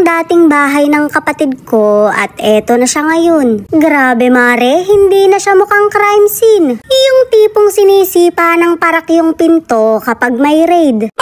dating bahay ng kapatid ko at eto na siya ngayon. Grabe mare, hindi na siya mukhang crime scene. Yung tipong sinisipa ng parak yung pinto kapag may raid.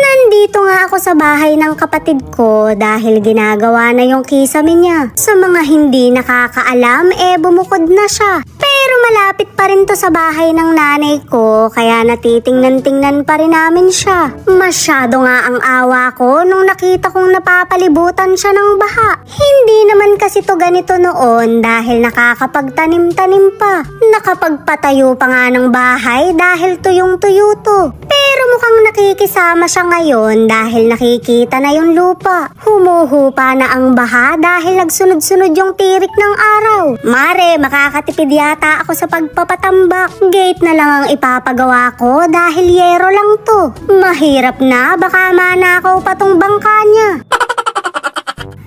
Nandito nga ako sa bahay ng kapatid ko dahil ginagawa na yung kisame niya. Sa mga hindi nakakaalam, bumukod na siya. Pero malapit pa rin to sa bahay ng nanay ko, kaya natitingnan-tingnan pa rin namin siya. Masyado nga ang awa ko nung nakita kong napapalibutan siya ng baha. Hindi naman kasi to ganito noon dahil nakakapagtanim-tanim pa. Nakapagpatayo pa nga ng bahay dahil tuyong-tuyo to. Pero mukhang nakikisama siya ngayon dahil nakikita na yung lupa. Humuhupa na ang baha dahil nagsunod-sunod yung tirik ng araw. Mare, makakatipid yata ako sa pagpapatambak. Gate na lang ang ipapagawa ko dahil yero lang to. Mahirap na, baka manakaw pa tong bangka niya.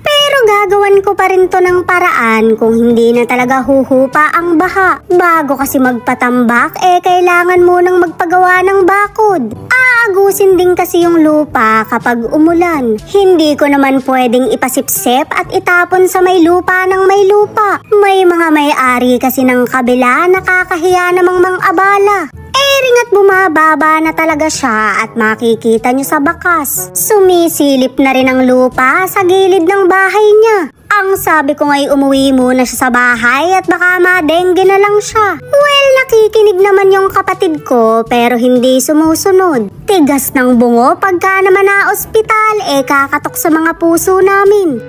Pero gagawan ko pa rin to ng paraan kung hindi na talaga huhupa ang baha. Bago kasi magpatambak, kailangan munang magpagawa ng bakod. Aagusin din kasi yung lupa kapag umulan. Hindi ko naman pwedeng ipasipsip at itapon sa may lupa ng may lupa. May mga may-ari kasi ng kabila, nakakahiya namang mang-abala. Ringat bumababa na talaga siya at makikita nyo sa bakas. Sumisilip na rin ang lupa sa gilid ng bahay niya. Ang sabi ko nga'y umuwi muna siya sa bahay at baka madengge na lang siya. Well, nakikinig naman yung kapatid ko pero hindi sumusunod. Tigas ng bungo pagka naman na ospital, kakatok sa mga puso namin.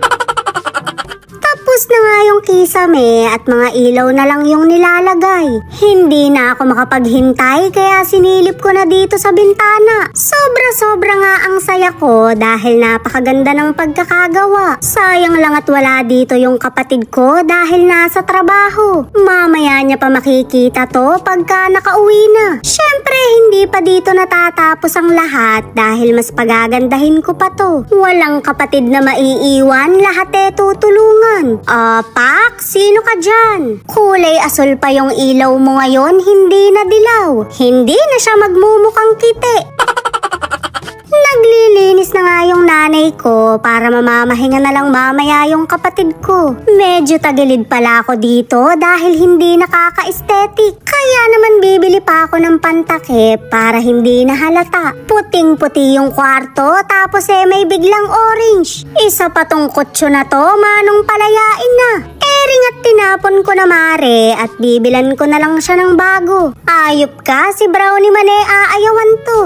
Tapos na nga yung kisame at mga ilaw na lang yung nilalagay. Hindi na ako makapaghintay kaya sinilip ko na dito sa bintana. Sobra-sobra nga ang saya ko dahil napakaganda ng pagkakagawa. Sayang lang at wala dito yung kapatid ko dahil nasa trabaho. Mamaya niya pa makikita to pagka nakauwi na. Syempre hindi pa dito natatapos ang lahat dahil mas pagagandahin ko pa to. Walang kapatid na maiiwan, lahat tutulungan. Pak, sino ka dyan? Kulay asul pa yung ilaw mo ngayon, hindi na dilaw. Hindi na siya magmumukhang kiti. Naglilinis na nga yung nanay ko para mamamahinga na lang mamaya yung kapatid ko. Medyo tagilid pala ako dito dahil hindi nakaka-aesthetic. Kaya naman bibili pa ako ng pantakip para hindi na halata. Puting-puti yung kwarto tapos may biglang orange. Isa pa tong kutso na to, manong palayain na. Ringat tinapon ko na mare at bibilan ko na lang siya ng bago. Ayop ka, si Brownie man aayawan to.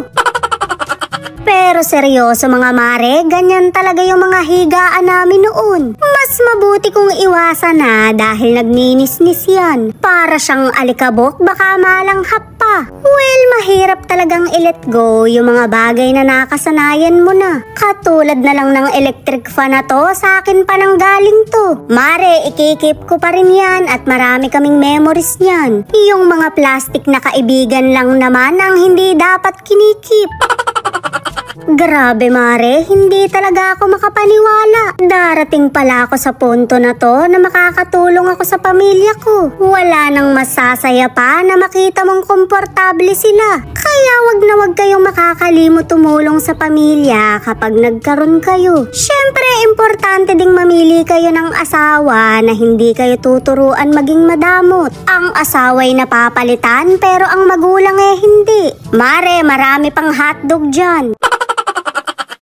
Pero seryoso mga mare, ganyan talaga yung mga higaan namin noon. Mas mabuti kong iwasan na dahil nagninis-nis yan. Para siyang alikabok, baka malanghap pa. Well, mahirap talagang i-let go yung mga bagay na nakasanayan mo na. Katulad na lang ng electric fan na to, sa akin pa nang galing to. Mare, ikikip ko pa rin yan at marami kaming memories niyan. Yung mga plastic na kaibigan lang naman ang hindi dapat kinikip. Grabe mare, hindi talaga ako makapaniwala. Darating pala ako sa punto na to na makakatulong ako sa pamilya ko. Wala nang masasaya pa na makita mong komportable sila. Kaya wag na wag kayong makakalimot tumulong sa pamilya kapag nagkaroon kayo. Syempre, importante ding mamili kayo ng asawa na hindi kayo tuturuan maging madamot. Ang asawa'y napapalitan pero ang magulang hindi. Mare, marami pang hotdog dyan.